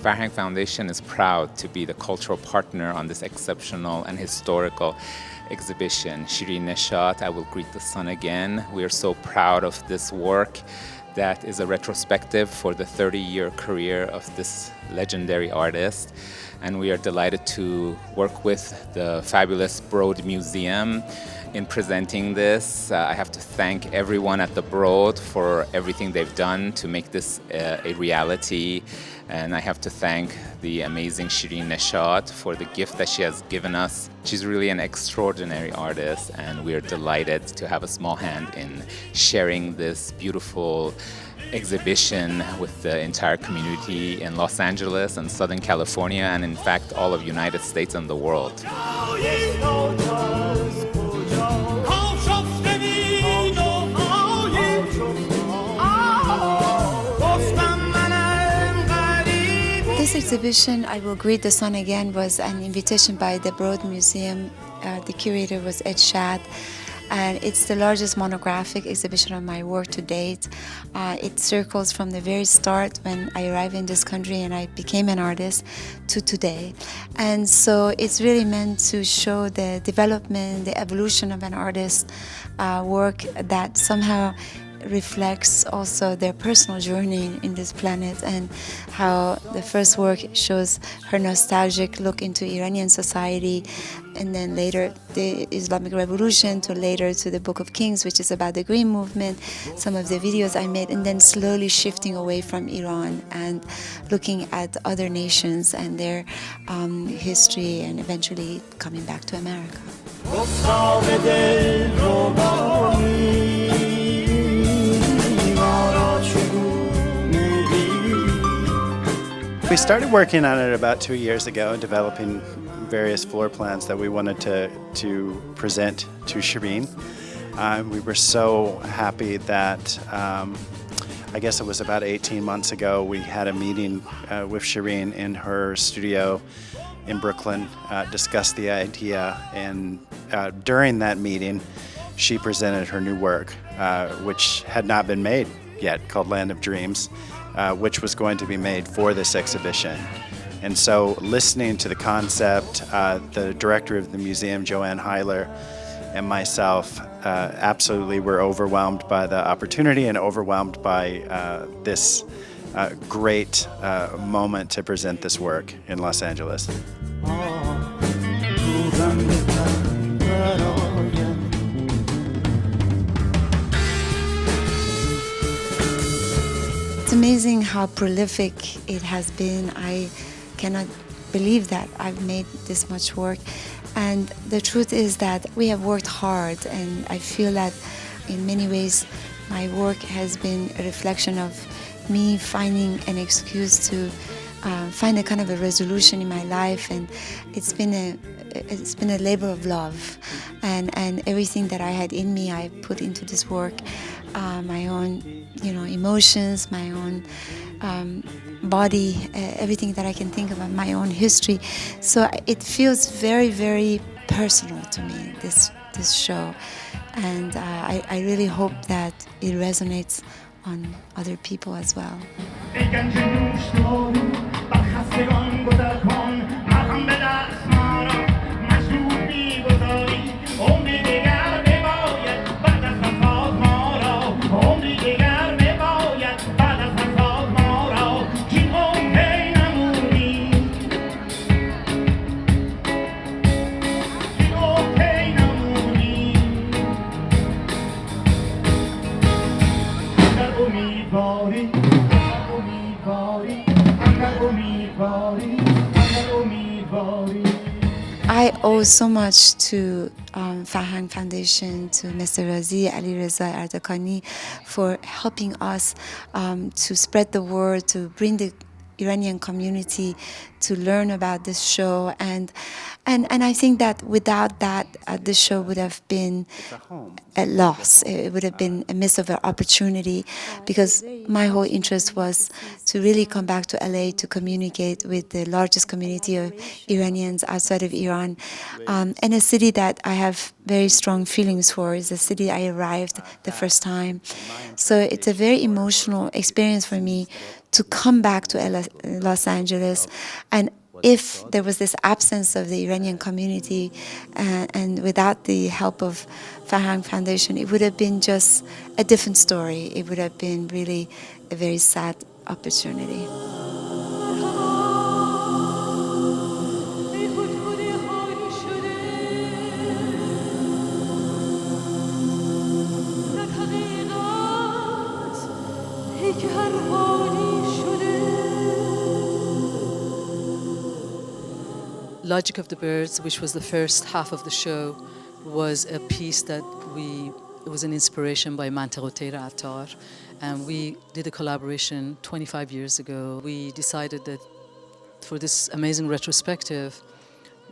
Farhang Foundation is proud to be the cultural partner on this exceptional and historical exhibition. Shirin Neshat, I Will Greet the Sun Again. We are so proud of this work that is a retrospective for the 30-year career of this legendary artist. And we are delighted to work with the fabulous Broad Museum in presenting this. I have to thank everyone at the Broad for everything they've done to make this a reality. And I have to thank the amazing Shirin Neshat for the gift that she has given us. She's really an extraordinary artist, and we are delighted to have a small hand in sharing this beautiful exhibition with the entire community in Los Angeles and Southern California, and in fact all of United States and the world. This exhibition, I Will Greet the Sun Again, was an invitation by the Broad Museum. The curator was Ed Shad, and it's the largest monographic exhibition of my work to date. It circles from the very start when I arrived in this country and I became an artist to today. And so it's really meant to show the development, the evolution of an artist's work that somehow reflects also their personal journey in this planet, and how the first work shows her nostalgic look into Iranian society, and then later the Islamic Revolution, to later to the Book of Kings, which is about the Green Movement, some of the videos I made, and then slowly shifting away from Iran and looking at other nations and their history, and eventually coming back to America. We started working on it about 2 years ago, developing various floor plans that we wanted to present to Shirin. We were so happy that I guess it was about 18 months ago, we had a meeting with Shirin in her studio in Brooklyn, discussed the idea, and during that meeting she presented her new work, which had not been made yet, called Land of Dreams, which was going to be made for this exhibition. And so listening to the concept, the director of the museum, Joanne Heiler, and myself absolutely were overwhelmed by the opportunity and overwhelmed by this great moment to present this work in Los Angeles. It's amazing how prolific it has been. I cannot believe that I've made this much work. And the truth is that we have worked hard, and I feel that in many ways my work has been a reflection of me finding an excuse to find a kind of a resolution in my life, and it's been a labor of love, and everything that I had in me I put into this work, my own emotions, my own body, everything that I can think of, my own history. So it feels very, very personal to me, this show, and I really hope that it resonates on other people as well. I owe so much to Farhang Foundation, to Mr. Razi Ali Reza Ardakani, for helping us to spread the word, to bring the Iranian community to learn about this show, and I think that without that, this show would have been a loss. It would have been a miss of an opportunity, because my whole interest was to really come back to LA to communicate with the largest community of Iranians outside of Iran, and a city that I have very strong feelings for. It's the city I arrived the first time. So it's a very emotional experience for me to come back to Los Angeles. And if there was this absence of the Iranian community and without the help of Farhang Foundation, it would have been just a different story. It would have been really a very sad opportunity. Logic of the Birds, which was the first half of the show, was a piece that it was an inspiration by Mantaroteir Attar, and we did a collaboration 25 years ago. We decided that for this amazing retrospective,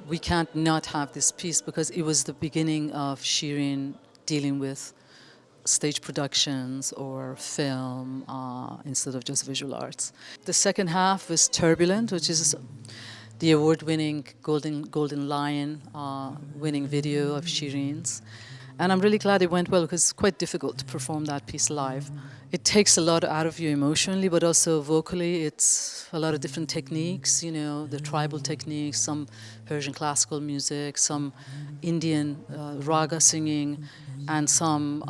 we can't not have this piece because it was the beginning of Shirin dealing with stage productions or film instead of just visual arts. The second half was Turbulent, which is the award-winning Golden Lion winning video of Shirin's. And I'm really glad it went well because it's quite difficult to perform that piece live. It takes a lot out of you emotionally, but also vocally. It's a lot of different techniques, you know, the tribal techniques, some Persian classical music, some Indian raga singing, and some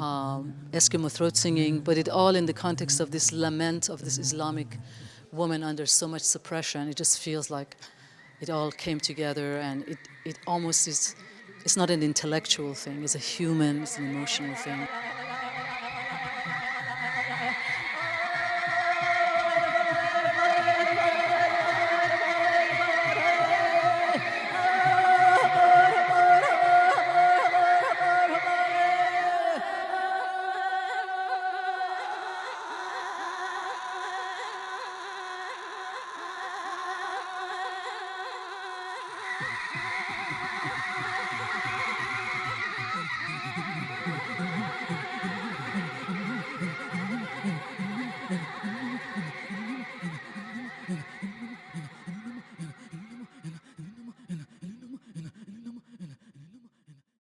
Eskimo throat singing, but it all in the context of this lament of this Islamic woman under so much suppression. It just feels like it all came together, and it almost is, it's not an intellectual thing, it's a human, it's an emotional thing.